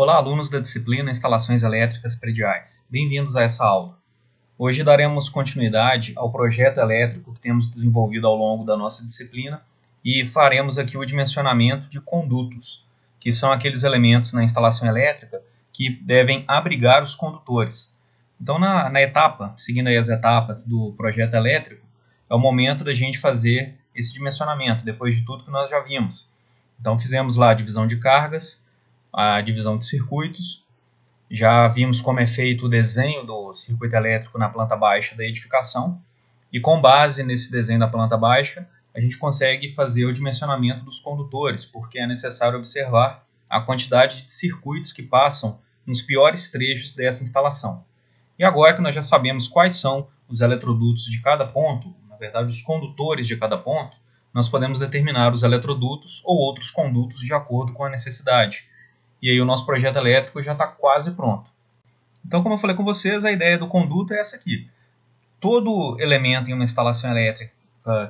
Olá, alunos da disciplina Instalações Elétricas Prediais. Bem-vindos a essa aula. Hoje daremos continuidade ao projeto elétrico que temos desenvolvido ao longo da nossa disciplina e faremos aqui o dimensionamento de condutos, que são aqueles elementos na instalação elétrica que devem abrigar os condutores. Então, na etapa, seguindo aí as etapas do projeto elétrico, é o momento da gente fazer esse dimensionamento, depois de tudo que nós já vimos. Então, fizemos lá a divisão de cargas, a divisão de circuitos, já vimos como é feito o desenho do circuito elétrico na planta baixa da edificação, e com base nesse desenho da planta baixa, a gente consegue fazer o dimensionamento dos condutores, porque é necessário observar a quantidade de circuitos que passam nos piores trechos dessa instalação. E agora que nós já sabemos quais são os eletrodutos de cada ponto, na verdade os condutores de cada ponto, nós podemos determinar os eletrodutos ou outros condutos de acordo com a necessidade. E aí o nosso projeto elétrico já está quase pronto. Então, como eu falei com vocês, a ideia do conduto é essa aqui. Todo elemento em uma instalação elétrica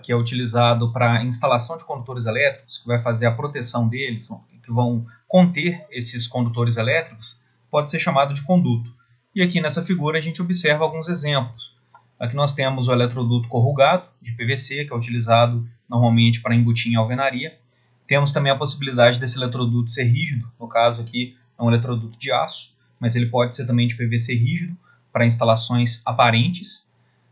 que é utilizado para instalação de condutores elétricos, que vai fazer a proteção deles, que vão conter esses condutores elétricos, pode ser chamado de conduto. E aqui nessa figura a gente observa alguns exemplos. Aqui nós temos o eletroduto corrugado, de PVC, que é utilizado normalmente para embutir em alvenaria. Temos também a possibilidade desse eletroduto ser rígido, no caso aqui é um eletroduto de aço, mas ele pode ser também de PVC rígido para instalações aparentes.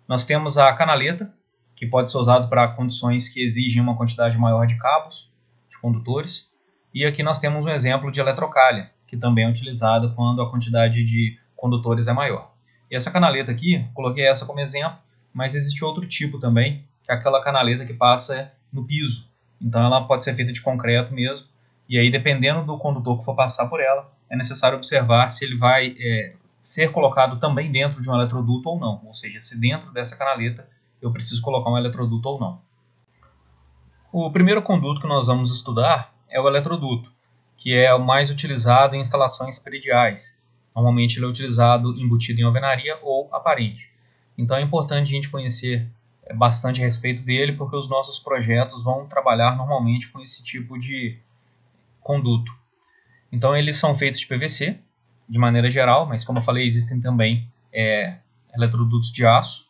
Nós temos a canaleta, que pode ser usado para condições que exigem uma quantidade maior de cabos, de condutores. E aqui nós temos um exemplo de eletrocalha, que também é utilizada quando a quantidade de condutores é maior. E essa canaleta aqui, coloquei essa como exemplo, mas existe outro tipo também, que é aquela canaleta que passa no piso. Então ela pode ser feita de concreto mesmo, e aí dependendo do condutor que for passar por ela, é necessário observar se ele vai ser colocado também dentro de um eletroduto ou não, ou seja, se dentro dessa canaleta eu preciso colocar um eletroduto ou não. O primeiro conduto que nós vamos estudar é o eletroduto, que é o mais utilizado em instalações prediais. Normalmente ele é utilizado embutido em alvenaria ou aparente. Então é importante a gente conhecer bastante a respeito dele, porque os nossos projetos vão trabalhar normalmente com esse tipo de conduto. Então eles são feitos de PVC, de maneira geral, mas como eu falei, existem também eletrodutos de aço.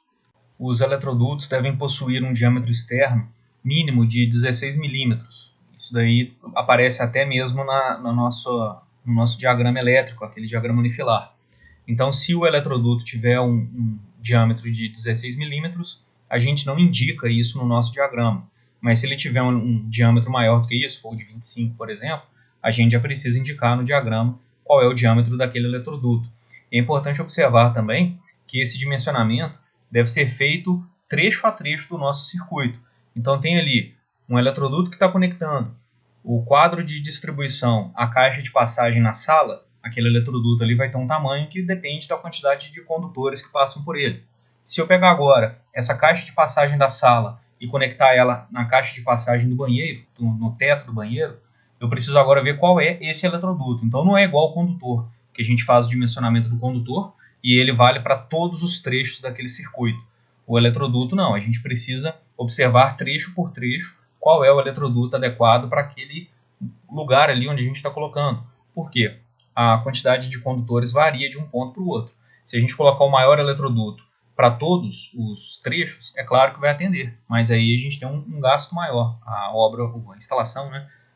Os eletrodutos devem possuir um diâmetro externo mínimo de 16 milímetros. Isso daí aparece até mesmo no nosso diagrama elétrico, aquele diagrama unifilar. Então, se o eletroduto tiver um diâmetro de 16 milímetros, a gente não indica isso no nosso diagrama. Mas se ele tiver um diâmetro maior do que isso, for de 25, por exemplo, a gente já precisa indicar no diagrama qual é o diâmetro daquele eletroduto. É importante observar também que esse dimensionamento deve ser feito trecho a trecho do nosso circuito. Então tem ali um eletroduto que está conectando o quadro de distribuição à caixa de passagem na sala. Aquele eletroduto ali vai ter um tamanho que depende da quantidade de condutores que passam por ele. Se eu pegar agora essa caixa de passagem da sala e conectar ela na caixa de passagem do banheiro, no teto do banheiro, eu preciso agora ver qual é esse eletroduto. Então não é igual ao condutor, que a gente faz o dimensionamento do condutor e ele vale para todos os trechos daquele circuito. O eletroduto não, a gente precisa observar trecho por trecho qual é o eletroduto adequado para aquele lugar ali onde a gente está colocando. Por quê? A quantidade de condutores varia de um ponto para o outro. Se a gente colocar o maior eletroduto para todos os trechos, é claro que vai atender, mas aí a gente tem um gasto maior. A obra, a instalação,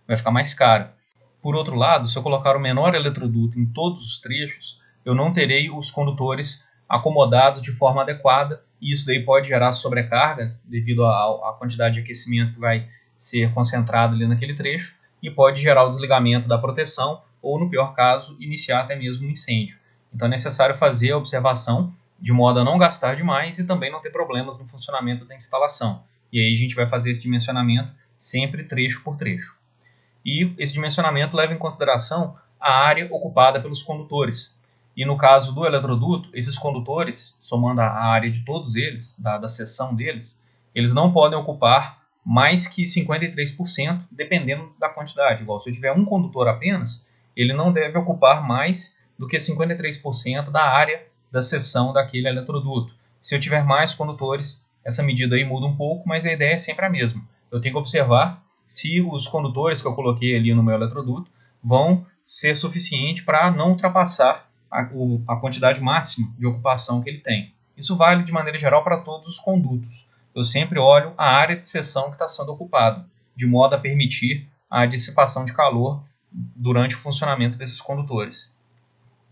vai ficar mais cara. Por outro lado, se eu colocar o menor eletroduto em todos os trechos, eu não terei os condutores acomodados de forma adequada, e isso daí pode gerar sobrecarga devido à quantidade de aquecimento que vai ser concentrado ali naquele trecho, e pode gerar o desligamento da proteção, ou no pior caso, iniciar até mesmo um incêndio. Então é necessário fazer a observação de modo a não gastar demais e também não ter problemas no funcionamento da instalação. E aí a gente vai fazer esse dimensionamento sempre trecho por trecho. E esse dimensionamento leva em consideração a área ocupada pelos condutores. E no caso do eletroduto, esses condutores, somando a área de todos eles, da seção deles, eles não podem ocupar mais que 53%, dependendo da quantidade. Igual, se eu tiver um condutor apenas, ele não deve ocupar mais do que 53% da área da seção daquele eletroduto. Se eu tiver mais condutores, essa medida aí muda um pouco, mas a ideia é sempre a mesma. Eu tenho que observar se os condutores que eu coloquei ali no meu eletroduto vão ser suficiente para não ultrapassar a quantidade máxima de ocupação que ele tem. Isso vale de maneira geral para todos os condutos. Eu sempre olho a área de seção que está sendo ocupada, de modo a permitir a dissipação de calor durante o funcionamento desses condutores.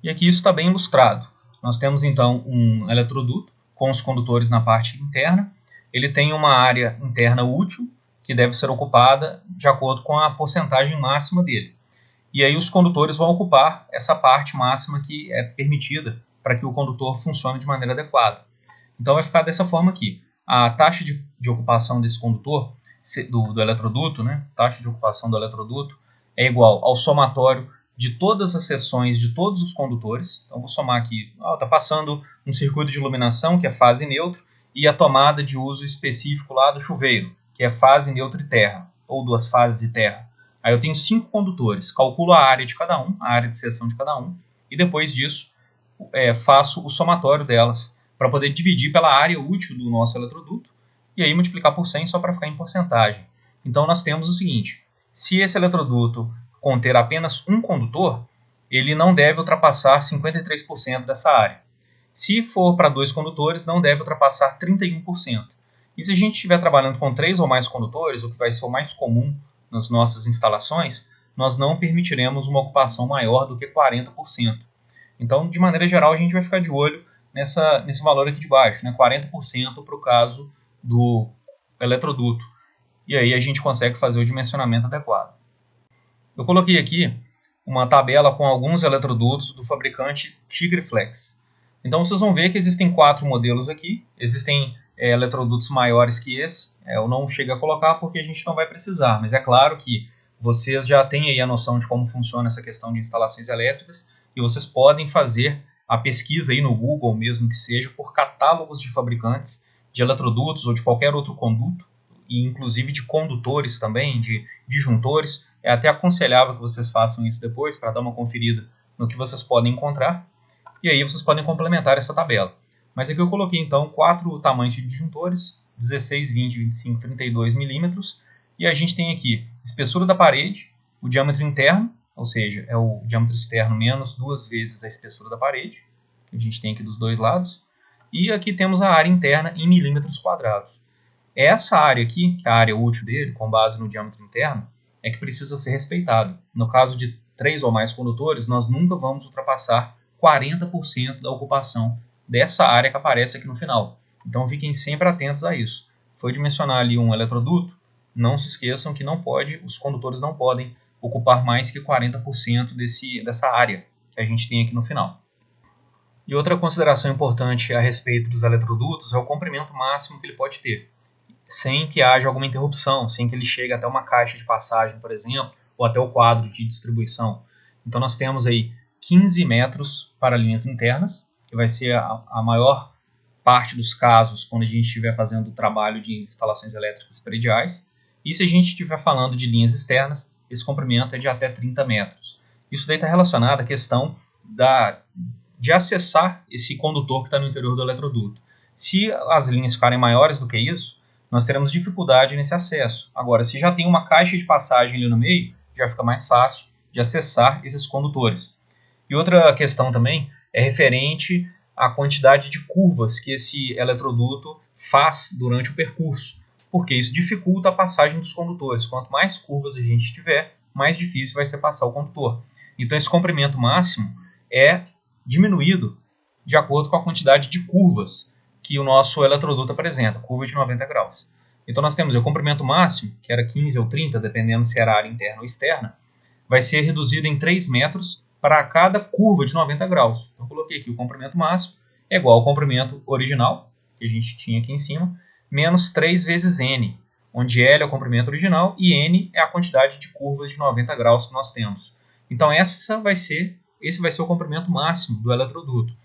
E aqui isso está bem ilustrado. Nós temos então um eletroduto com os condutores na parte interna. Ele tem uma área interna útil, que deve ser ocupada de acordo com a porcentagem máxima dele. E aí os condutores vão ocupar essa parte máxima que é permitida para que o condutor funcione de maneira adequada. Então vai ficar dessa forma aqui. A taxa de ocupação desse condutor, do eletroduto, né? Taxa de ocupação do eletroduto é igual ao somatório de todas as seções de todos os condutores. Então vou somar aqui, está passando um circuito de iluminação, que é fase neutro, e a tomada de uso específico lá do chuveiro, que é fase neutro e terra, ou duas fases e terra. Aí eu tenho 5 condutores, calculo a área de cada um, a área de seção de cada um, e depois disso faço o somatório delas, para poder dividir pela área útil do nosso eletroduto, e aí multiplicar por 100 só para ficar em porcentagem. Então nós temos o seguinte, se esse eletroduto conter apenas um condutor, ele não deve ultrapassar 53% dessa área. Se for para 2 condutores, não deve ultrapassar 31%. E se a gente estiver trabalhando com 3 ou mais condutores, o que vai ser o mais comum nas nossas instalações, nós não permitiremos uma ocupação maior do que 40%. Então, de maneira geral, a gente vai ficar de olho nesse valor aqui de baixo, né? 40% para o caso do eletroduto. E aí a gente consegue fazer o dimensionamento adequado. Eu coloquei aqui uma tabela com alguns eletrodutos do fabricante Tigreflex. Então vocês vão ver que existem 4 modelos aqui, existem eletrodutos maiores que esse. Eu não chego a colocar porque a gente não vai precisar, mas é claro que vocês já têm aí a noção de como funciona essa questão de instalações elétricas e vocês podem fazer a pesquisa aí no Google, mesmo que seja, por catálogos de fabricantes de eletrodutos ou de qualquer outro conduto, e inclusive de condutores também, de disjuntores. É até aconselhável que vocês façam isso depois para dar uma conferida no que vocês podem encontrar. E aí vocês podem complementar essa tabela. Mas aqui eu coloquei então 4 tamanhos de disjuntores, 16, 20, 25, 32 milímetros. E a gente tem aqui espessura da parede, o diâmetro interno, ou seja, é o diâmetro externo menos 2 vezes a espessura da parede, que a gente tem aqui dos dois lados. E aqui temos a área interna em milímetros quadrados. Essa área aqui, que é a área útil dele, com base no diâmetro interno, é que precisa ser respeitada. No caso de 3 ou mais condutores, nós nunca vamos ultrapassar 40% da ocupação dessa área que aparece aqui no final. Então fiquem sempre atentos a isso. Foi dimensionar ali um eletroduto, não se esqueçam que os condutores não podem ocupar mais que 40% dessa área que a gente tem aqui no final. E outra consideração importante a respeito dos eletrodutos é o comprimento máximo que ele pode ter, sem que haja alguma interrupção, sem que ele chegue até uma caixa de passagem, por exemplo, ou até o quadro de distribuição. Então nós temos aí 15 metros para linhas internas, que vai ser a maior parte dos casos quando a gente estiver fazendo o trabalho de instalações elétricas prediais. E se a gente estiver falando de linhas externas, esse comprimento é de até 30 metros. Isso daí está relacionado à questão de acessar esse condutor que está no interior do eletroduto. Se as linhas ficarem maiores do que isso, nós teremos dificuldade nesse acesso. Agora, se já tem uma caixa de passagem ali no meio, já fica mais fácil de acessar esses condutores. E outra questão também é referente à quantidade de curvas que esse eletroduto faz durante o percurso, porque isso dificulta a passagem dos condutores. Quanto mais curvas a gente tiver, mais difícil vai ser passar o condutor. Então esse comprimento máximo é diminuído de acordo com a quantidade de curvas que o nosso eletroduto apresenta, curva de 90 graus. Então nós temos o comprimento máximo, que era 15 ou 30, dependendo se era área interna ou externa, vai ser reduzido em 3 metros para cada curva de 90 graus. Então eu coloquei aqui o comprimento máximo é igual ao comprimento original, que a gente tinha aqui em cima, menos 3 vezes n, onde L é o comprimento original e n é a quantidade de curvas de 90 graus que nós temos. Então esse vai ser o comprimento máximo do eletroduto.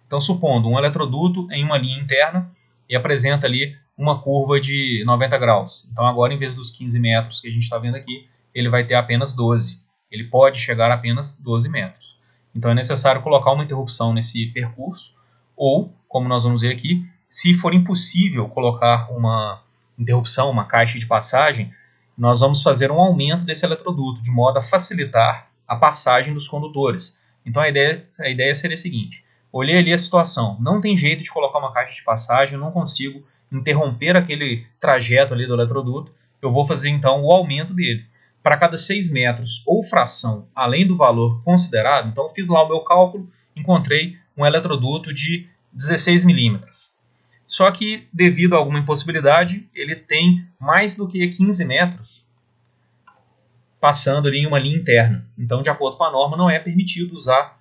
Então, supondo um eletroduto em uma linha interna e apresenta ali uma curva de 90 graus. Então, agora, em vez dos 15 metros que a gente está vendo aqui, ele vai ter apenas 12. Ele pode chegar a apenas 12 metros. Então, é necessário colocar uma interrupção nesse percurso, ou, como nós vamos ver aqui, se for impossível colocar uma interrupção, uma caixa de passagem, nós vamos fazer um aumento desse eletroduto, de modo a facilitar a passagem dos condutores. Então a ideia seria a seguinte: olhei ali a situação, não tem jeito de colocar uma caixa de passagem, eu não consigo interromper aquele trajeto ali do eletroduto, eu vou fazer então o aumento dele. Para cada 6 metros ou fração além do valor considerado, então eu fiz lá o meu cálculo, encontrei um eletroduto de 16 milímetros. Só que, devido a alguma impossibilidade, ele tem mais do que 15 metros passando ali em uma linha interna. Então, de acordo com a norma, não é permitido usar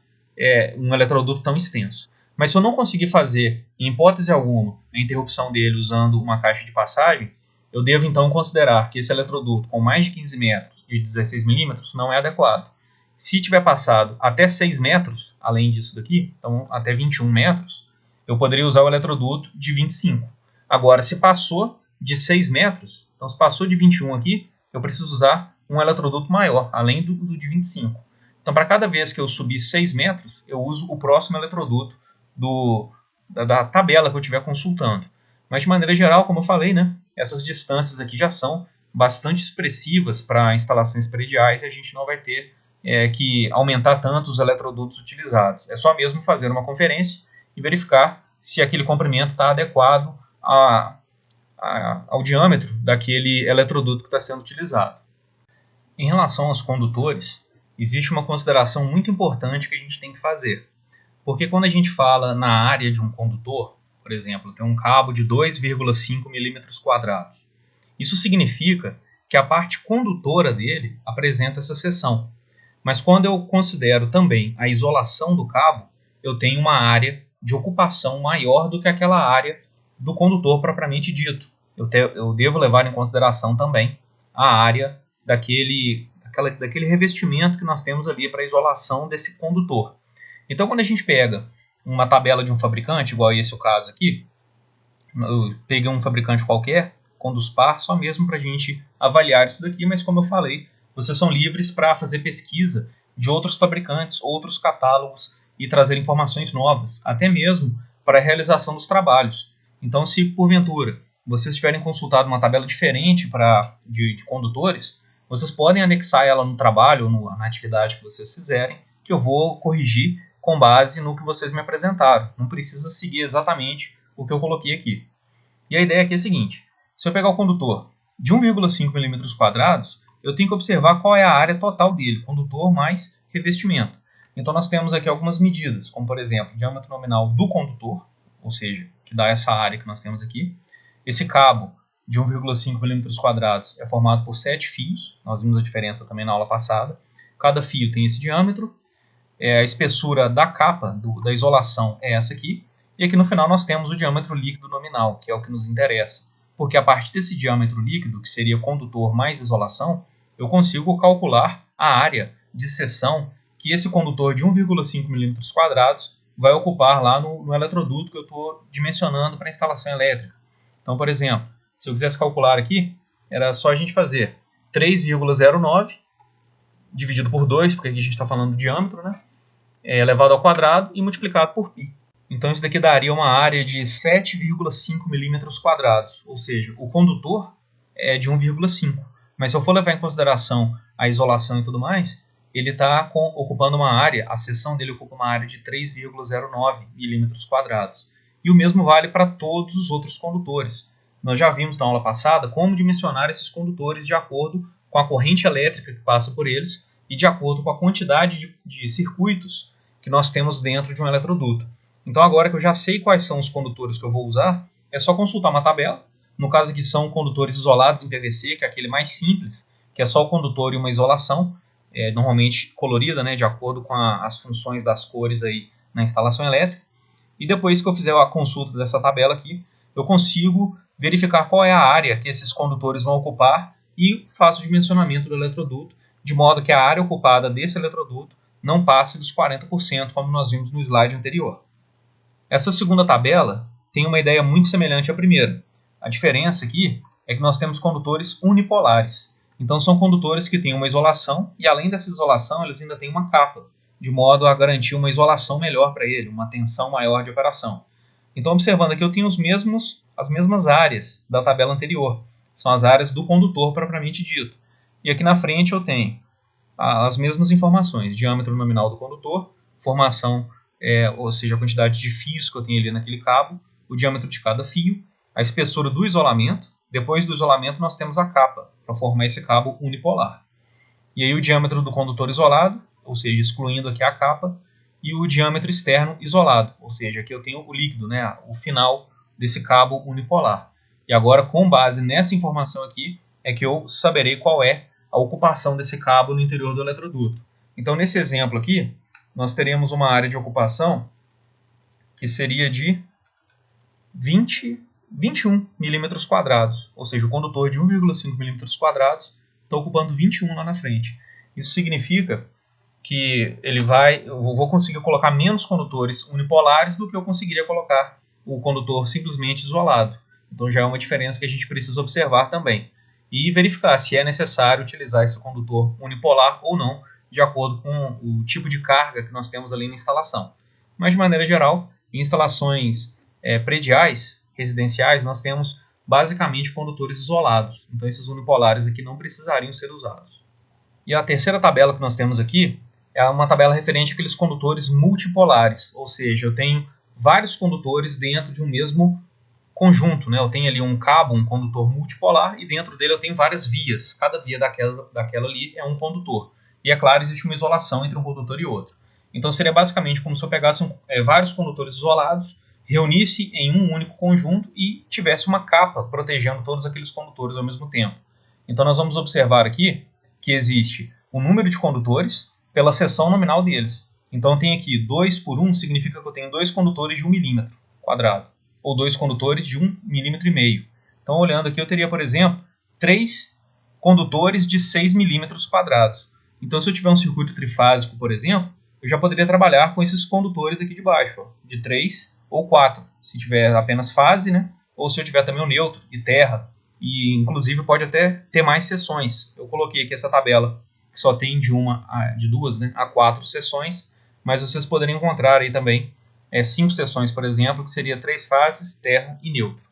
um eletroduto tão extenso. Mas se eu não conseguir fazer, em hipótese alguma, a interrupção dele usando uma caixa de passagem, eu devo então considerar que esse eletroduto com mais de 15 metros de 16 milímetros não é adequado. Se tiver passado até 6 metros, além disso daqui, então até 21 metros, eu poderia usar o eletroduto de 25. Agora, se passou de 6 metros, então se passou de 21 aqui, eu preciso usar um eletroduto maior, além do de 25. Então, para cada vez que eu subir 6 metros, eu uso o próximo eletroduto da tabela que eu estiver consultando. Mas, de maneira geral, como eu falei, né, essas distâncias aqui já são bastante expressivas para instalações prediais e a gente não vai ter que aumentar tanto os eletrodutos utilizados. É só mesmo fazer uma conferência e verificar se aquele comprimento está adequado ao diâmetro daquele eletroduto que está sendo utilizado. Em relação aos condutores, existe uma consideração muito importante que a gente tem que fazer. Porque quando a gente fala na área de um condutor, por exemplo, tem um cabo de 2,5 milímetros quadrados. Isso significa que a parte condutora dele apresenta essa seção. Mas quando eu considero também a isolação do cabo, eu tenho uma área de ocupação maior do que aquela área do condutor propriamente dito. Eu devo levar em consideração também a área daquele revestimento que nós temos ali para a isolação desse condutor. Então, quando a gente pega uma tabela de um fabricante, igual esse o caso aqui, eu peguei um fabricante qualquer, Conduspar, só mesmo para a gente avaliar isso daqui, mas como eu falei, vocês são livres para fazer pesquisa de outros fabricantes, outros catálogos e trazer informações novas, até mesmo para a realização dos trabalhos. Então, se porventura vocês tiverem consultado uma tabela diferente de condutores, vocês podem anexar ela no trabalho ou na atividade que vocês fizerem, que eu vou corrigir com base no que vocês me apresentaram. Não precisa seguir exatamente o que eu coloquei aqui. E a ideia aqui é a seguinte: se eu pegar o condutor de 1,5 milímetros quadrados, eu tenho que observar qual é a área total dele, condutor mais revestimento. Então nós temos aqui algumas medidas, como por exemplo, o diâmetro nominal do condutor, ou seja, que dá essa área que nós temos aqui. Esse cabo de 1,5 milímetros quadrados é formado por 7 fios, nós vimos a diferença também na aula passada. Cada fio tem esse diâmetro. A espessura da capa, da isolação, é essa aqui. E aqui no final nós temos o diâmetro líquido nominal, que é o que nos interessa. Porque a partir desse diâmetro líquido, que seria condutor mais isolação, eu consigo calcular a área de seção que esse condutor de 1,5 milímetros quadrados vai ocupar lá no eletroduto que eu estou dimensionando para a instalação elétrica. Então, por exemplo, se eu quisesse calcular aqui, era só a gente fazer 3,09 dividido por 2, porque aqui a gente está falando do diâmetro, né? Elevado ao quadrado e multiplicado por π. Então isso daqui daria uma área de 7,5 milímetros quadrados, ou seja, o condutor é de 1,5. Mas se eu for levar em consideração a isolação e tudo mais, ele está ocupando uma área, a seção dele ocupa uma área de 3,09 milímetros quadrados. E o mesmo vale para todos os outros condutores. Nós já vimos na aula passada como dimensionar esses condutores de acordo com a corrente elétrica que passa por eles e de acordo com a quantidade de circuitos que nós temos dentro de um eletroduto. Então agora que eu já sei quais são os condutores que eu vou usar, é só consultar uma tabela. No caso aqui são condutores isolados em PVC, que é aquele mais simples, que é só o condutor e uma isolação, normalmente colorida, né, de acordo com as funções das cores aí na instalação elétrica. E depois que eu fizer a consulta dessa tabela aqui, eu consigo verificar qual é a área que esses condutores vão ocupar e faço o dimensionamento do eletroduto, de modo que a área ocupada desse eletroduto não passe dos 40%, como nós vimos no slide anterior. Essa segunda tabela tem uma ideia muito semelhante à primeira. A diferença aqui é que nós temos condutores unipolares. Então são condutores que têm uma isolação e além dessa isolação eles ainda têm uma capa, de modo a garantir uma isolação melhor para ele, uma tensão maior de operação. Então observando aqui eu tenho as mesmas áreas da tabela anterior. São as áreas do condutor propriamente dito. E aqui na frente eu tenho as mesmas informações: diâmetro nominal do condutor, formação, ou seja, a quantidade de fios que eu tenho ali naquele cabo, o diâmetro de cada fio, a espessura do isolamento. Depois do isolamento nós temos a capa, para formar esse cabo unipolar. E aí o diâmetro do condutor isolado, ou seja, excluindo aqui a capa, e o diâmetro externo isolado, ou seja, aqui eu tenho o líquido, né, o final desse cabo unipolar. E agora, com base nessa informação aqui, é que eu saberei qual é a ocupação desse cabo no interior do eletroduto. Então, nesse exemplo aqui, nós teremos uma área de ocupação que seria de 21 milímetros quadrados, ou seja, o condutor de 1,5 milímetros quadrados está ocupando 21 lá na frente. Isso significa que eu vou conseguir colocar menos condutores unipolares do que eu conseguiria colocar o condutor simplesmente isolado. Então já é uma diferença que a gente precisa observar também. E verificar se é necessário utilizar esse condutor unipolar ou não, de acordo com o tipo de carga que nós temos ali na instalação. Mas de maneira geral, em instalações prediais, residenciais, nós temos basicamente condutores isolados. Então esses unipolares aqui não precisariam ser usados. E a terceira tabela que nós temos aqui é uma tabela referente àqueles condutores multipolares, ou seja, eu tenho vários condutores dentro de um mesmo conjunto, né? Eu tenho ali um cabo, um condutor multipolar, e dentro dele eu tenho várias vias. Cada via daquela ali é um condutor. E é claro, existe uma isolação entre um condutor e outro. Então seria basicamente como se eu pegasse vários condutores isolados, reunisse em um único conjunto e tivesse uma capa protegendo todos aqueles condutores ao mesmo tempo. Então nós vamos observar aqui que existe o número de condutores pela seção nominal deles. Então eu tenho aqui 2 por 1 significa que eu tenho 2 condutores de 1 milímetro quadrado, ou 2 condutores de 1,5 milímetro. Então olhando aqui eu teria, por exemplo, 3 condutores de 6 milímetros quadrados. Então se eu tiver um circuito trifásico, por exemplo, eu já poderia trabalhar com esses condutores aqui de baixo, ó, de 3 ou 4, se tiver apenas fase, né? Ou se eu tiver também o neutro e terra, e inclusive pode até ter mais seções. Eu coloquei aqui essa tabela que só tem de duas, né, a 4 seções, mas vocês poderiam encontrar aí também 5 seções, por exemplo, que seria 3 fases, terra e neutro.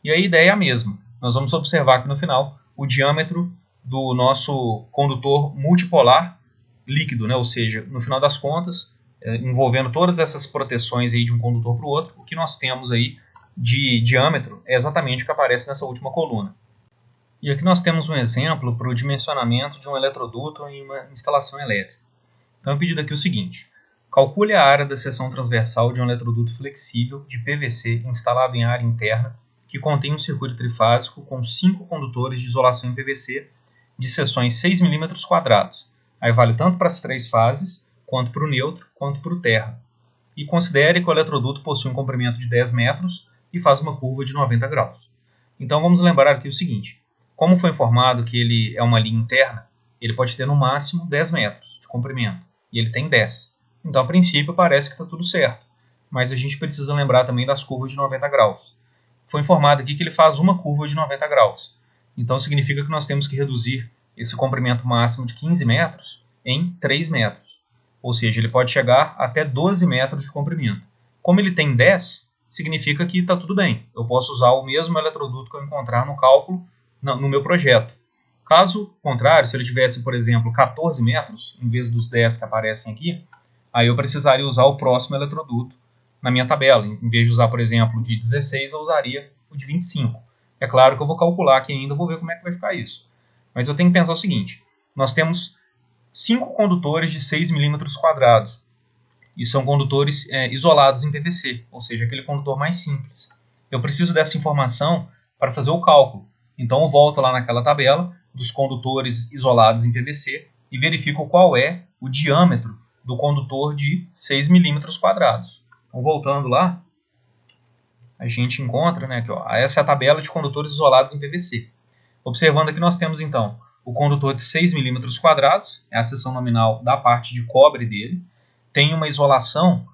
E a ideia é a mesma. Nós vamos observar que no final o diâmetro do nosso condutor multipolar líquido, né, ou seja, no final das contas, envolvendo todas essas proteções aí de um condutor para o outro, o que nós temos aí de diâmetro é exatamente o que aparece nessa última coluna. E aqui nós temos um exemplo para o dimensionamento de um eletroduto em uma instalação elétrica. Então é pedido aqui o seguinte: calcule a área da seção transversal de um eletroduto flexível de PVC instalado em área interna que contém um circuito trifásico com 5 condutores de isolação em PVC de seções 6 milímetros quadrados. Aí vale tanto para as 3 fases, quanto para o neutro, quanto para o terra. E considere que o eletroduto possui um comprimento de 10 metros e faz uma curva de 90 graus. Então vamos lembrar aqui o seguinte: como foi informado que ele é uma linha interna, ele pode ter no máximo 10 metros de comprimento, e ele tem 10. Então, a princípio, parece que está tudo certo, mas a gente precisa lembrar também das curvas de 90 graus. Foi informado aqui que ele faz uma curva de 90 graus, então significa que nós temos que reduzir esse comprimento máximo de 15 metros em 3 metros, ou seja, ele pode chegar até 12 metros de comprimento. Como ele tem 10, significa que está tudo bem, eu posso usar o mesmo eletroduto que eu encontrar no cálculo no meu projeto. Caso contrário, se ele tivesse, por exemplo, 14 metros, em vez dos 10 que aparecem aqui, aí eu precisaria usar o próximo eletroduto na minha tabela. Em vez de usar, por exemplo, o de 16, eu usaria o de 25. É claro que eu vou calcular aqui ainda, vou ver como é que vai ficar isso. Mas eu tenho que pensar o seguinte: nós temos 5 condutores de 6 milímetros quadrados, e são condutores isolados em PVC, ou seja, aquele condutor mais simples. Eu preciso dessa informação para fazer o cálculo. Então eu volto lá naquela tabela dos condutores isolados em PVC e verifico qual é o diâmetro do condutor de 6 milímetros quadrados. Então voltando lá, a gente encontra, né, aqui, ó, essa é a tabela de condutores isolados em PVC. Observando aqui nós temos então o condutor de 6 milímetros quadrados, é a seção nominal da parte de cobre dele, tem uma isolação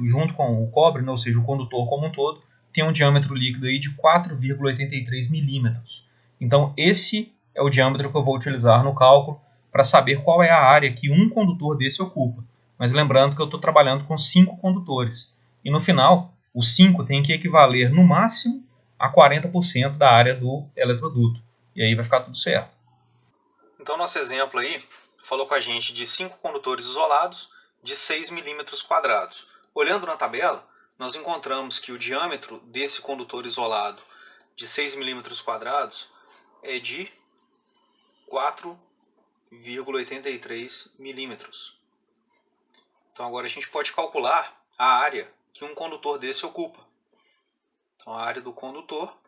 junto com o cobre, né, ou seja, o condutor como um todo, tem um diâmetro líquido aí de 4,83 milímetros. Então, esse é o diâmetro que eu vou utilizar no cálculo para saber qual é a área que um condutor desse ocupa. Mas lembrando que eu estou trabalhando com 5 condutores. E no final, os 5 tem que equivaler no máximo a 40% da área do eletroduto. E aí vai ficar tudo certo. Então, nosso exemplo aí falou com a gente de 5 condutores isolados de 6 milímetros quadrados. Olhando na tabela, nós encontramos que o diâmetro desse condutor isolado de 6 milímetros quadrados é de 4,83 milímetros. Então agora a gente pode calcular a área que um condutor desse ocupa. Então a área do condutor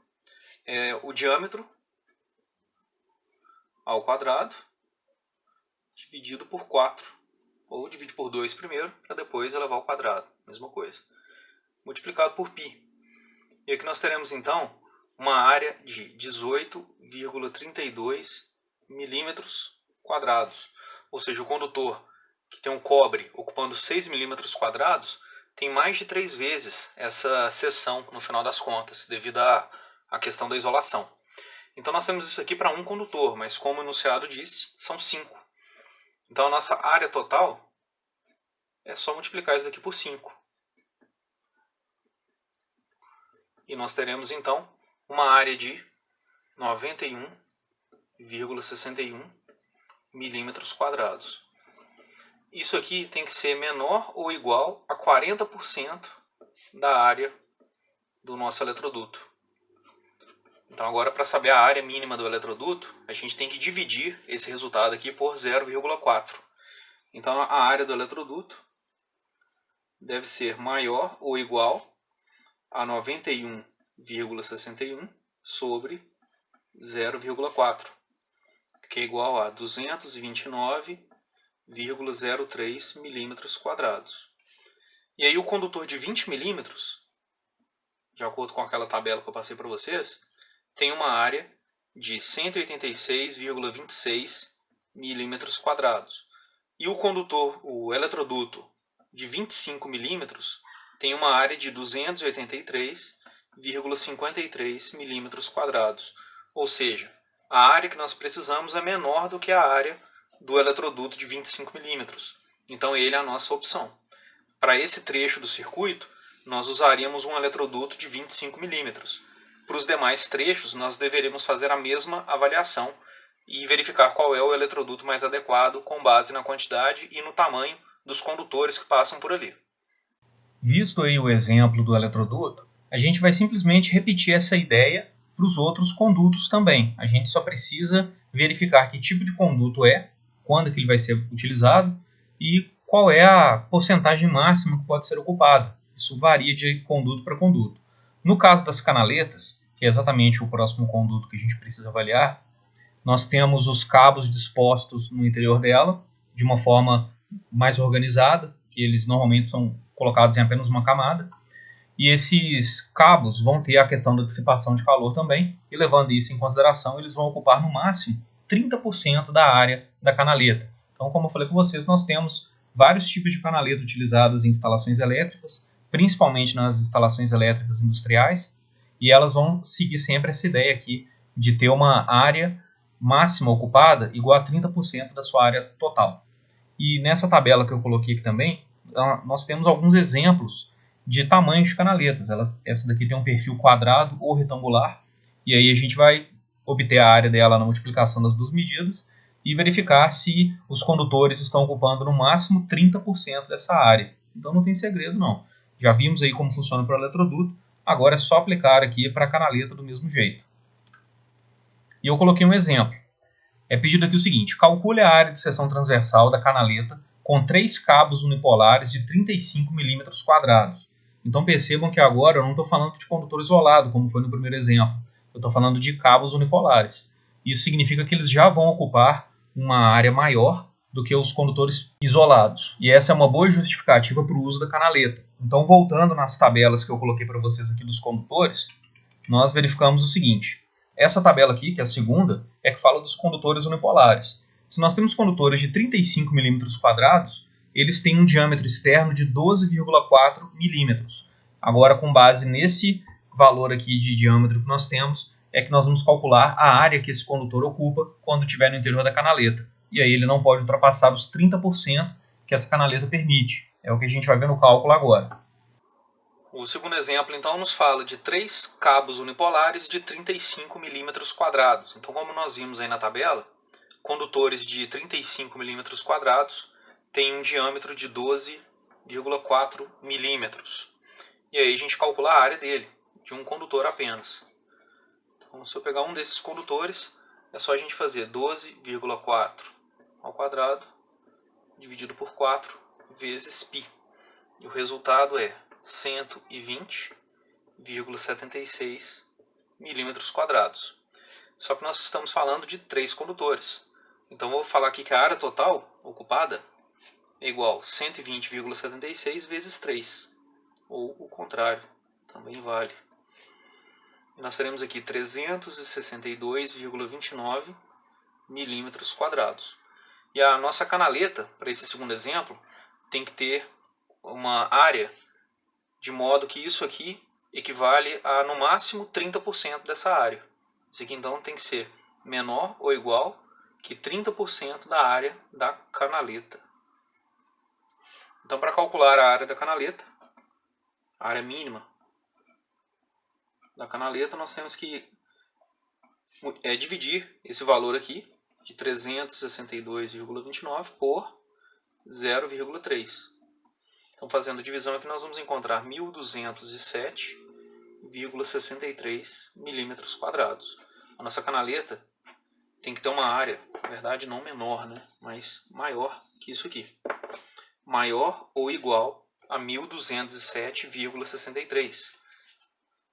é o diâmetro ao quadrado dividido por 4. Ou divide por 2 primeiro, para depois elevar ao quadrado. Mesma coisa. Multiplicado por π. E aqui nós teremos então uma área de 18,32 milímetros quadrados. Ou seja, o condutor que tem um cobre ocupando 6 milímetros quadrados tem mais de 3 vezes essa seção no final das contas, devido à questão da isolação. Então nós temos isso aqui para um condutor, mas como o enunciado disse, são 5. Então a nossa área total é só multiplicar isso daqui por 5. E nós teremos então uma área de 91,61 milímetros quadrados. Isso aqui tem que ser menor ou igual a 40% da área do nosso eletroduto. Então agora, para saber a área mínima do eletroduto, a gente tem que dividir esse resultado aqui por 0,4. Então a área do eletroduto deve ser maior ou igual a 91,61 sobre 0,4, que é igual a 229,03 milímetros quadrados. E aí o condutor de 20 milímetros, de acordo com aquela tabela que eu passei para vocês, tem uma área de 186,26 milímetros quadrados. E o condutor, o eletroduto de 25 milímetros, tem uma área de 283,53 milímetros quadrados. Ou seja, a área que nós precisamos é menor do que a área do eletroduto de 25 milímetros. Então ele é a nossa opção. Para esse trecho do circuito, nós usaríamos um eletroduto de 25 milímetros. Para os demais trechos, nós deveríamos fazer a mesma avaliação e verificar qual é o eletroduto mais adequado com base na quantidade e no tamanho dos condutores que passam por ali. Visto aí o exemplo do eletroduto, a gente vai simplesmente repetir essa ideia para os outros condutos também. A gente só precisa verificar que tipo de conduto é, quando que ele vai ser utilizado e qual é a porcentagem máxima que pode ser ocupada. Isso varia de conduto para conduto. No caso das canaletas, que é exatamente o próximo conduto que a gente precisa avaliar, nós temos os cabos dispostos no interior dela, de uma forma mais organizada, que eles normalmente são colocados em apenas uma camada, e esses cabos vão ter a questão da dissipação de calor também, e levando isso em consideração, eles vão ocupar no máximo 30% da área da canaleta. Então, como eu falei com vocês, nós temos vários tipos de canaleta utilizadas em instalações elétricas, principalmente nas instalações elétricas industriais, e elas vão seguir sempre essa ideia aqui de ter uma área máxima ocupada igual a 30% da sua área total. E nessa tabela que eu coloquei aqui também, nós temos alguns exemplos de tamanhos de canaletas. Essa daqui tem um perfil quadrado ou retangular, e aí a gente vai obter a área dela na multiplicação das duas medidas e verificar se os condutores estão ocupando no máximo 30% dessa área. Então não tem segredo não. Já vimos aí como funciona para o eletroduto, agora é só aplicar aqui para a canaleta do mesmo jeito. E eu coloquei um exemplo. É pedido aqui o seguinte: calcule a área de seção transversal da canaleta com 3 cabos unipolares de 35 milímetros quadrados. Então percebam que agora eu não estou falando de condutor isolado, como foi no primeiro exemplo. Eu estou falando de cabos unipolares. Isso significa que eles já vão ocupar uma área maior do que os condutores isolados. E essa é uma boa justificativa para o uso da canaleta. Então, voltando nas tabelas que eu coloquei para vocês aqui dos condutores, nós verificamos o seguinte. Essa tabela aqui, que é a segunda, é que fala dos condutores unipolares. Se nós temos condutores de 35 milímetros quadrados, eles têm um diâmetro externo de 12,4 milímetros. Agora, com base nesse valor aqui de diâmetro que nós temos, é que nós vamos calcular a área que esse condutor ocupa quando estiver no interior da canaleta. E aí ele não pode ultrapassar os 30% que essa canaleta permite. É o que a gente vai ver no cálculo agora. O segundo exemplo, então, nos fala de 3 cabos unipolares de 35 milímetros quadrados. Então, como nós vimos aí na tabela, condutores de 35 milímetros quadrados têm um diâmetro de 12,4 milímetros. E aí a gente calcula a área dele, de um condutor apenas. Então, se eu pegar um desses condutores, é só a gente fazer 12,4 ao quadrado dividido por 4 vezes π. E o resultado é 120,76 milímetros quadrados. Só que nós estamos falando de 3 condutores. Então, eu vou falar aqui que a área total ocupada é igual a 120,76 vezes 3. Ou o contrário, também vale. E nós teremos aqui 362,29 milímetros quadrados. E a nossa canaleta, para esse segundo exemplo, tem que ter uma área de modo que isso aqui equivale a, no máximo, 30% dessa área. Isso aqui, então, tem que ser menor ou igual que 30% da área da canaleta. Então, para calcular a área da canaleta, a área mínima da canaleta, nós temos que dividir esse valor aqui, de 362,29 por 0,3. Então, fazendo a divisão aqui, nós vamos encontrar 1.207,63 milímetros quadrados. A nossa canaleta tem que ter uma área, na verdade não menor, né, mas maior que isso aqui. Maior ou igual a 1.207,63.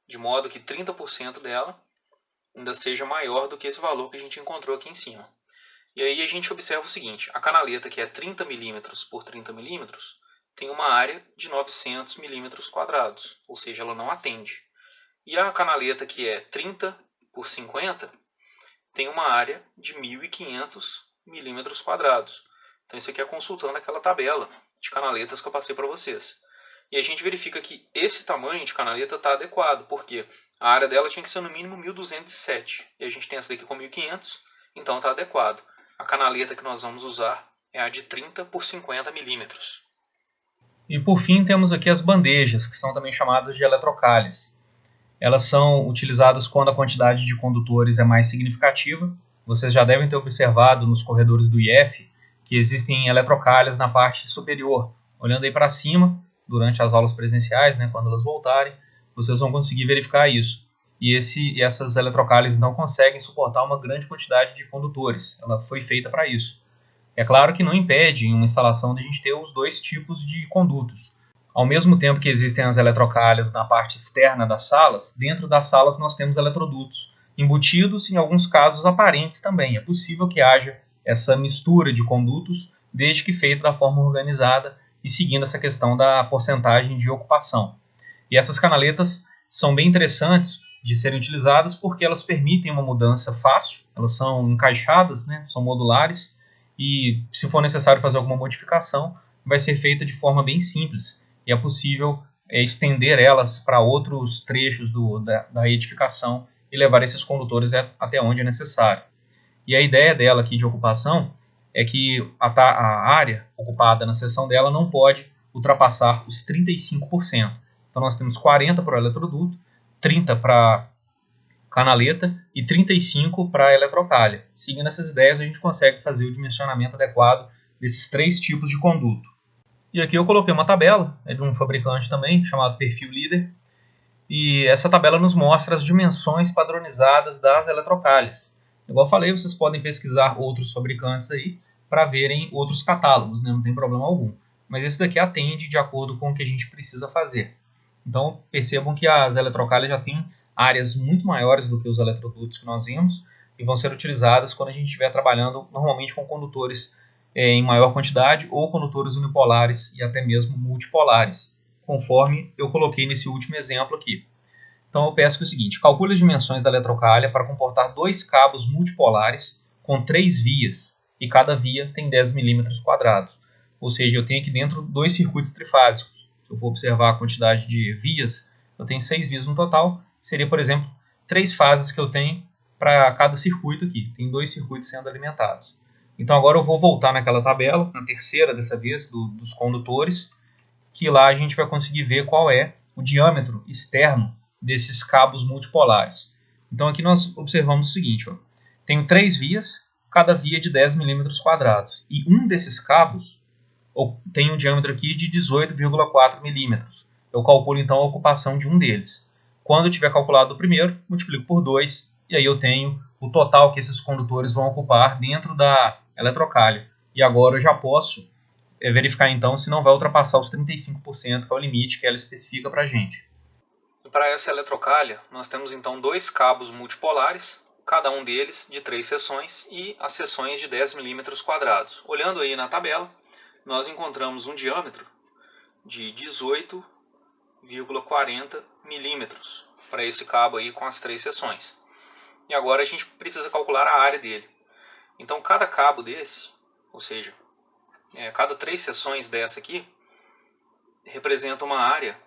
De modo que 30% dela ainda seja maior do que esse valor que a gente encontrou aqui em cima. E aí a gente observa o seguinte: a canaleta, que é 30 milímetros por 30 milímetros, tem uma área de 900 milímetros quadrados, ou seja, ela não atende. E a canaleta, que é 30 por 50, tem uma área de 1.500 milímetros quadrados. Então isso aqui é consultando aquela tabela de canaletas que eu passei para vocês. E a gente verifica que esse tamanho de canaleta está adequado, porque a área dela tinha que ser no mínimo 1.207. E a gente tem essa daqui com 1.500, então está adequado. A canaleta que nós vamos usar é a de 30 por 50 milímetros. E por fim temos aqui as bandejas, que são também chamadas de eletrocalhas. Elas são utilizadas quando a quantidade de condutores é mais significativa. Vocês já devem ter observado nos corredores do IF que existem eletrocalhas na parte superior. Olhando aí para cima, durante as aulas presenciais, né, quando elas voltarem, vocês vão conseguir verificar isso. E essas eletrocalhas não conseguem suportar uma grande quantidade de condutores. Ela foi feita para isso. É claro que não impede em uma instalação de a gente ter os dois tipos de condutos. Ao mesmo tempo que existem as eletrocalhas na parte externa das salas, dentro das salas nós temos eletrodutos embutidos e, em alguns casos, aparentes também. É possível que haja essa mistura de condutos, desde que feita da forma organizada e seguindo essa questão da porcentagem de ocupação. E essas canaletas são bem interessantes de serem utilizadas porque elas permitem uma mudança fácil, elas são encaixadas, né, são modulares, e se for necessário fazer alguma modificação, vai ser feita de forma bem simples, e é possível estender elas para outros trechos da edificação e levar esses condutores até onde é necessário. E a ideia dela aqui de ocupação é que a área ocupada na seção dela não pode ultrapassar os 35%. Então nós temos 40 para o eletroduto, 30 para canaleta e 35 para a eletrocalha. Seguindo essas ideias, a gente consegue fazer o dimensionamento adequado desses 3 tipos de conduto. E aqui eu coloquei uma tabela, de um fabricante também, chamado Perfil Líder, e essa tabela nos mostra as dimensões padronizadas das eletrocalhas. Igual eu falei, vocês podem pesquisar outros fabricantes aí para verem outros catálogos, né? Não tem problema algum. Mas esse daqui atende de acordo com o que a gente precisa fazer. Então percebam que as eletrocalhas já têm áreas muito maiores do que os eletrodutos que nós vimos e vão ser utilizadas quando a gente estiver trabalhando normalmente com condutores em maior quantidade ou condutores unipolares e até mesmo multipolares, conforme eu coloquei nesse último exemplo aqui. Então eu peço que é o seguinte: calcule as dimensões da eletrocalha para comportar 2 cabos multipolares com 3 vias, e cada via tem 10 milímetros quadrados. Ou seja, eu tenho aqui dentro 2 circuitos trifásicos. Se eu for observar a quantidade de vias, eu tenho 6 vias no total. Seria, por exemplo, 3 fases que eu tenho para cada circuito aqui. Tem 2 circuitos sendo alimentados. Então agora eu vou voltar naquela tabela, na terceira dessa vez, dos condutores, que lá a gente vai conseguir ver qual é o diâmetro externo desses cabos multipolares. Então aqui nós observamos o seguinte: tenho 3 vias, cada via de 10 milímetros quadrados. E um desses cabos tem um diâmetro aqui de 18,4 milímetros. Eu calculo então a ocupação de um deles. Quando eu tiver calculado o primeiro, multiplico por 2, e aí eu tenho o total que esses condutores vão ocupar dentro da eletrocalha. E agora eu já posso verificar então se não vai ultrapassar os 35%, que é o limite que ela especifica para a gente. Para essa eletrocalha, nós temos então dois cabos multipolares, cada um deles de 3 seções e as seções de 10 milímetros quadrados. Olhando aí na tabela, nós encontramos um diâmetro de 18,40 milímetros para esse cabo aí com as 3 seções. E agora a gente precisa calcular a área dele. Então cada cabo desse, ou seja, cada 3 seções dessa aqui, representa uma área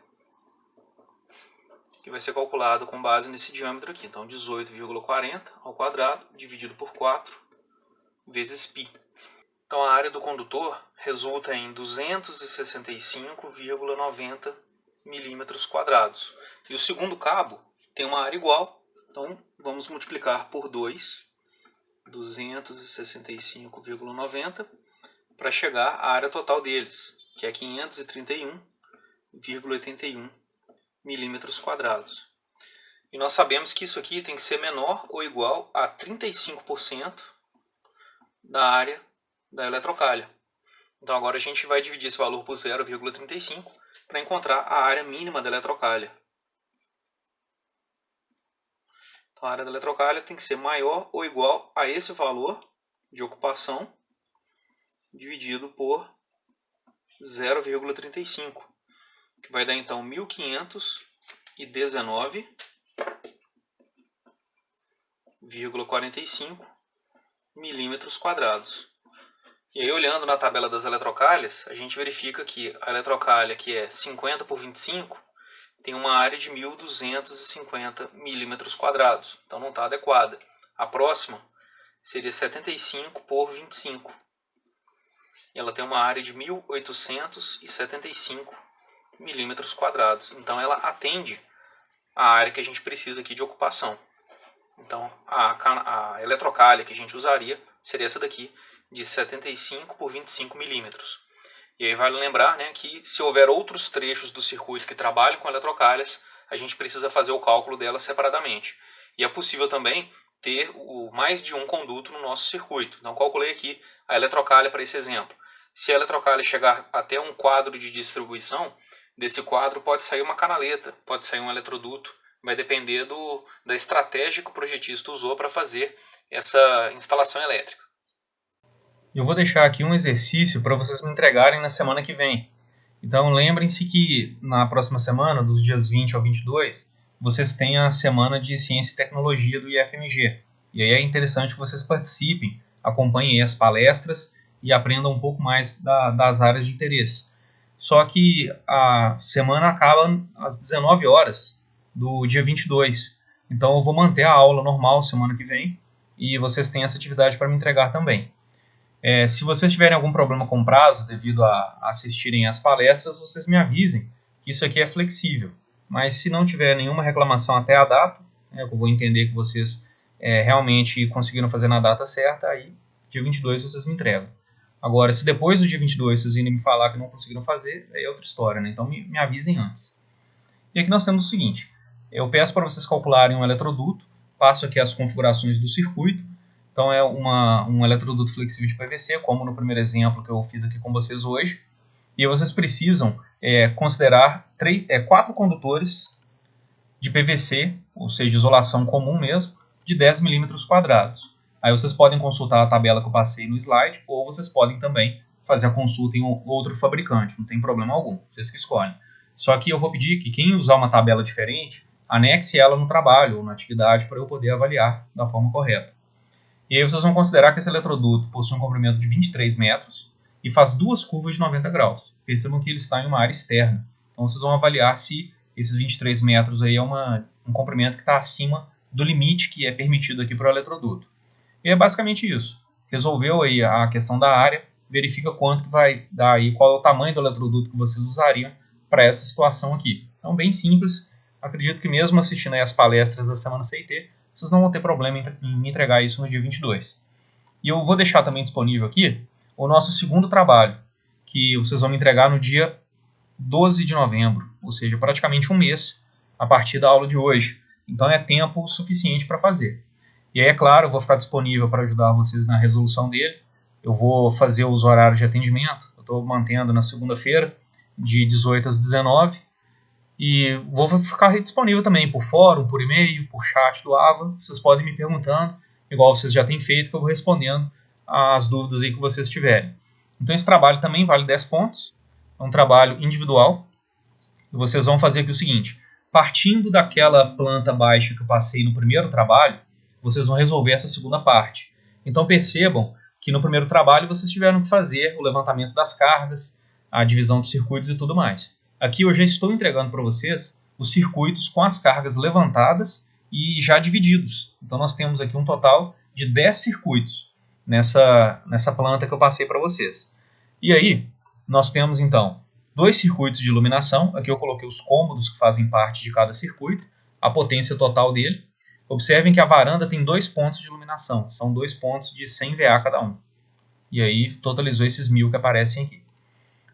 que vai ser calculada com base nesse diâmetro aqui. Então 18,40 ao quadrado dividido por 4 vezes π. Então a área do condutor resulta em 265,90 milímetros quadrados. E o segundo cabo tem uma área igual, então vamos multiplicar por 2, 265,90, para chegar à área total deles, que é 531,81 milímetros quadrados. E nós sabemos que isso aqui tem que ser menor ou igual a 35% da área da eletrocalha. Então agora a gente vai dividir esse valor por 0,35 para encontrar a área mínima da eletrocalha. Então a área da eletrocalha tem que ser maior ou igual a esse valor de ocupação dividido por 0,35, que vai dar então 1.519,45 milímetros quadrados. E aí, olhando na tabela das eletrocalhas, a gente verifica que a eletrocalha, que é 50 por 25, tem uma área de 1.250 milímetros quadrados. Então não está adequada. A próxima seria 75 por 25. E ela tem uma área de 1.875 milímetros quadrados. Então ela atende a área que a gente precisa aqui de ocupação. Então a eletrocalha que a gente usaria seria essa daqui, de 75 por 25 milímetros. E aí vale lembrar, né, que se houver outros trechos do circuito que trabalham com eletrocalhas, a gente precisa fazer o cálculo delas separadamente. E é possível também ter mais de um conduto no nosso circuito. Então calculei aqui a eletrocalha para esse exemplo. Se a eletrocalha chegar até um quadro de distribuição, desse quadro pode sair uma canaleta, pode sair um eletroduto, vai depender da estratégia que o projetista usou para fazer essa instalação elétrica. Eu vou deixar aqui um exercício para vocês me entregarem na semana que vem. Então lembrem-se que na próxima semana, dos dias 20 ao 22, vocês têm a semana de Ciência e Tecnologia do IFMG. E aí é interessante que vocês participem, acompanhem as palestras e aprendam um pouco mais das áreas de interesse. Só que a semana acaba às 19 horas do dia 22. Então eu vou manter a aula normal semana que vem e vocês têm essa atividade para me entregar também. Se vocês tiverem algum problema com prazo devido a assistirem às palestras, vocês me avisem, que isso aqui é flexível. Mas se não tiver nenhuma reclamação até a data, eu vou entender que vocês realmente conseguiram fazer na data certa, aí dia 22 vocês me entregam. Agora, se depois do dia 22 vocês irem me falar que não conseguiram fazer, aí é outra história, né? Então me avisem antes. E aqui nós temos o seguinte, eu peço para vocês calcularem um eletroduto, passo aqui as configurações do circuito. Então é um eletroduto flexível de PVC, como no primeiro exemplo que eu fiz aqui com vocês hoje. E vocês precisam considerar 4 condutores de PVC, ou seja, isolação comum mesmo, de 10 milímetros quadrados. Aí vocês podem consultar a tabela que eu passei no slide, ou vocês podem também fazer a consulta em outro fabricante, não tem problema algum, vocês que escolhem. Só que eu vou pedir que quem usar uma tabela diferente, anexe ela no trabalho ou na atividade para eu poder avaliar da forma correta. E aí vocês vão considerar que esse eletroduto possui um comprimento de 23 metros e faz 2 curvas de 90 graus. Percebam que ele está em uma área externa. Então vocês vão avaliar se esses 23 metros aí é um comprimento que está acima do limite que é permitido aqui para o eletroduto. E é basicamente isso. Resolveu aí a questão da área, verifica quanto que vai dar aí, qual é o tamanho do eletroduto que vocês usariam para essa situação aqui. Então bem simples. Acredito que mesmo assistindo aí as palestras da semana CIT, vocês não vão ter problema em me entregar isso no dia 22. E eu vou deixar também disponível aqui o nosso segundo trabalho, que vocês vão me entregar no dia 12 de novembro, ou seja, praticamente um mês a partir da aula de hoje. Então é tempo suficiente para fazer. E aí, é claro, eu vou ficar disponível para ajudar vocês na resolução dele. Eu vou fazer os horários de atendimento. Eu estou mantendo na segunda-feira, de 18 às 19. E vou ficar disponível também por fórum, por e-mail, por chat do AVA. Vocês podem me perguntando, igual vocês já têm feito, que eu vou respondendo as dúvidas aí que vocês tiverem. Então esse trabalho também vale 10 pontos. É um trabalho individual. E vocês vão fazer aqui o seguinte. Partindo daquela planta baixa que eu passei no primeiro trabalho, vocês vão resolver essa segunda parte. Então percebam que no primeiro trabalho vocês tiveram que fazer o levantamento das cargas, a divisão dos circuitos e tudo mais. Aqui eu já estou entregando para vocês os circuitos com as cargas levantadas e já divididos. Então nós temos aqui um total de 10 circuitos nessa planta que eu passei para vocês. E aí nós temos então 2 circuitos de iluminação. Aqui eu coloquei os cômodos que fazem parte de cada circuito, a potência total dele. Observem que a varanda tem 2 pontos de iluminação, são 2 pontos de 100 VA cada um. E aí totalizou esses 1000 que aparecem aqui.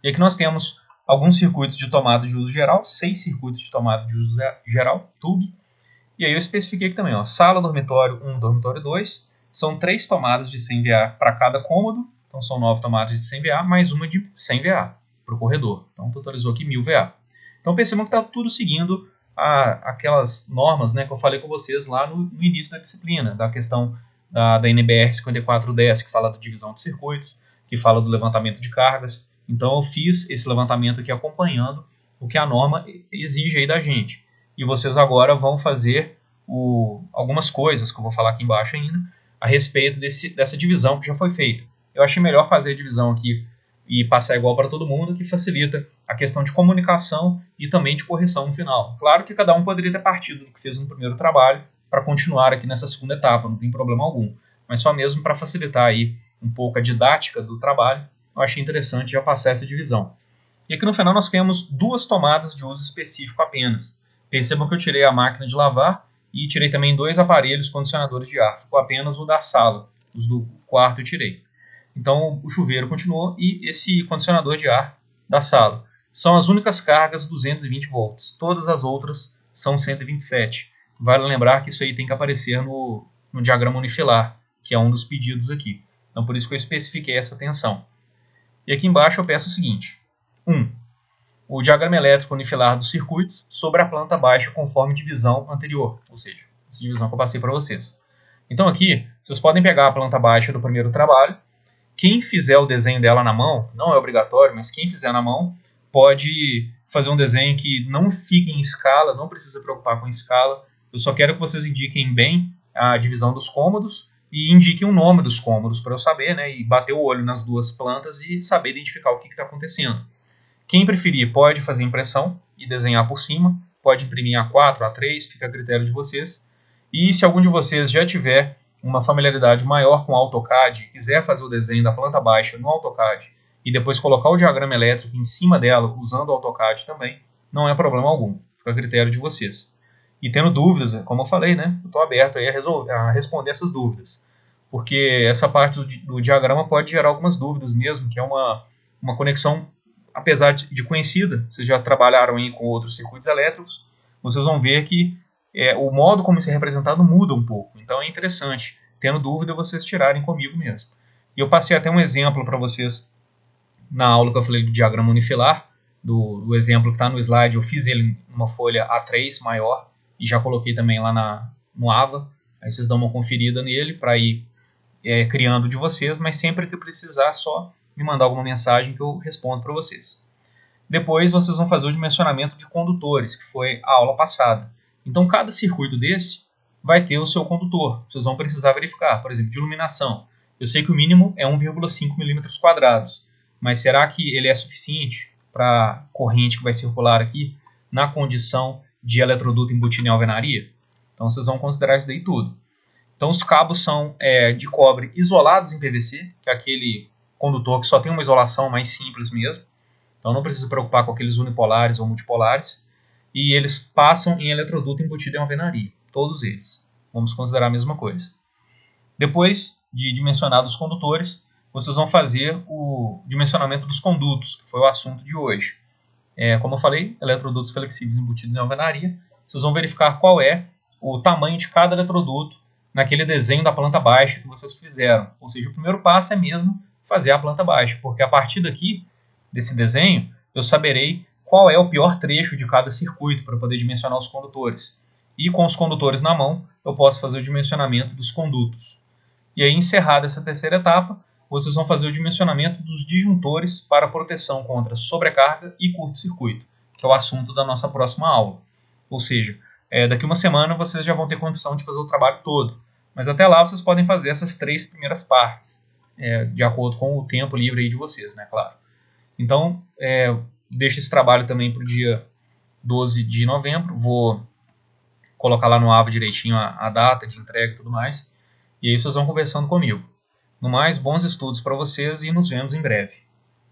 E aqui nós temos alguns circuitos de tomada de uso geral, 6 circuitos de tomada de uso geral, TUG. E aí eu especifiquei aqui também, ó, sala, dormitório 1, dormitório 2, são 3 tomadas de 100 VA para cada cômodo, então são 9 tomadas de 100 VA, mais uma de 100 VA para o corredor. Então totalizou aqui 1000 VA. Então percebam que está tudo seguindo aquelas normas, né, que eu falei com vocês lá no início da disciplina, da questão da NBR 5410, que fala da divisão de circuitos, que fala do levantamento de cargas. Então eu fiz esse levantamento aqui acompanhando o que a norma exige aí da gente. E vocês agora vão fazer algumas coisas, que eu vou falar aqui embaixo ainda, a respeito dessa divisão que já foi feita. Eu achei melhor fazer a divisão aqui e passar igual para todo mundo, que facilita a questão de comunicação e também de correção no final. Claro que cada um poderia ter partido do que fez no primeiro trabalho para continuar aqui nessa segunda etapa, não tem problema algum. Mas só mesmo para facilitar aí um pouco a didática do trabalho, eu achei interessante já passar essa divisão. E aqui no final nós temos 2 tomadas de uso específico apenas. Percebam que eu tirei a máquina de lavar e tirei também 2 aparelhos condicionadores de ar. Ficou apenas o da sala, os do quarto eu tirei. Então o chuveiro continuou e esse condicionador de ar da sala. São as únicas cargas 220 volts. Todas as outras são 127. Vale lembrar que isso aí tem que aparecer no diagrama unifilar, que é um dos pedidos aqui. Então por isso que eu especifiquei essa tensão. E aqui embaixo eu peço o seguinte. 1. O diagrama elétrico unifilar dos circuitos sobre a planta baixa conforme divisão anterior, ou seja, essa divisão que eu passei para vocês. Então aqui, vocês podem pegar a planta baixa do primeiro trabalho. Quem fizer o desenho dela na mão, não é obrigatório, mas quem fizer na mão, pode fazer um desenho que não fique em escala, não precisa se preocupar com escala. Eu só quero que vocês indiquem bem a divisão dos cômodos e indiquem o nome dos cômodos para eu saber, né, e bater o olho nas 2 plantas e saber identificar o que está acontecendo. Quem preferir pode fazer impressão e desenhar por cima, pode imprimir A4, A3, fica a critério de vocês. E se algum de vocês já tiver uma familiaridade maior com o AutoCAD e quiser fazer o desenho da planta baixa no AutoCAD e depois colocar o diagrama elétrico em cima dela usando o AutoCAD também, não é problema algum, fica a critério de vocês. E tendo dúvidas, como eu falei, né, eu estou aberto aí a responder essas dúvidas, porque essa parte do diagrama pode gerar algumas dúvidas mesmo, que é uma conexão, apesar de conhecida, vocês já trabalharam aí com outros circuitos elétricos, vocês vão ver que o modo como isso é representado muda um pouco. Então é interessante, tendo dúvida, vocês tirarem comigo mesmo. E eu passei até um exemplo para vocês na aula que eu falei do diagrama unifilar, do exemplo que está no slide. Eu fiz ele numa folha A3 maior e já coloquei também lá no AVA. Aí vocês dão uma conferida nele para ir criando de vocês, mas sempre que precisar, só me mandar alguma mensagem que eu respondo para vocês. Depois vocês vão fazer o dimensionamento de condutores, que foi a aula passada. Então, cada circuito desse vai ter o seu condutor. Vocês vão precisar verificar, por exemplo, de iluminação. Eu sei que o mínimo é 1,5 mm², mas será que ele é suficiente para a corrente que vai circular aqui na condição de eletroduto embutido em alvenaria? Então, vocês vão considerar isso daí tudo. Então, os cabos são de cobre isolados em PVC, que é aquele condutor que só tem uma isolação mais simples mesmo. Então, não precisa se preocupar com aqueles unipolares ou multipolares. E eles passam em eletroduto embutido em alvenaria, todos eles. Vamos considerar a mesma coisa. Depois de dimensionar dos condutores, vocês vão fazer o dimensionamento dos condutos, que foi o assunto de hoje. Como eu falei, eletrodutos flexíveis embutidos em alvenaria. Vocês vão verificar qual é o tamanho de cada eletroduto naquele desenho da planta baixa que vocês fizeram. Ou seja, o primeiro passo é mesmo fazer a planta baixa, porque a partir daqui, desse desenho, eu saberei qual é o pior trecho de cada circuito para poder dimensionar os condutores. E com os condutores na mão, eu posso fazer o dimensionamento dos condutos. E aí, encerrada essa terceira etapa, vocês vão fazer o dimensionamento dos disjuntores para proteção contra sobrecarga e curto-circuito, que é o assunto da nossa próxima aula. Ou seja, daqui uma semana vocês já vão ter condição de fazer o trabalho todo. Mas até lá vocês podem fazer essas 3 primeiras partes, de acordo com o tempo livre aí de vocês, né, claro. Então, deixo esse trabalho também para o dia 12 de novembro. Vou colocar lá no AVA direitinho a data de entrega e tudo mais. E aí vocês vão conversando comigo. No mais, bons estudos para vocês e nos vemos em breve.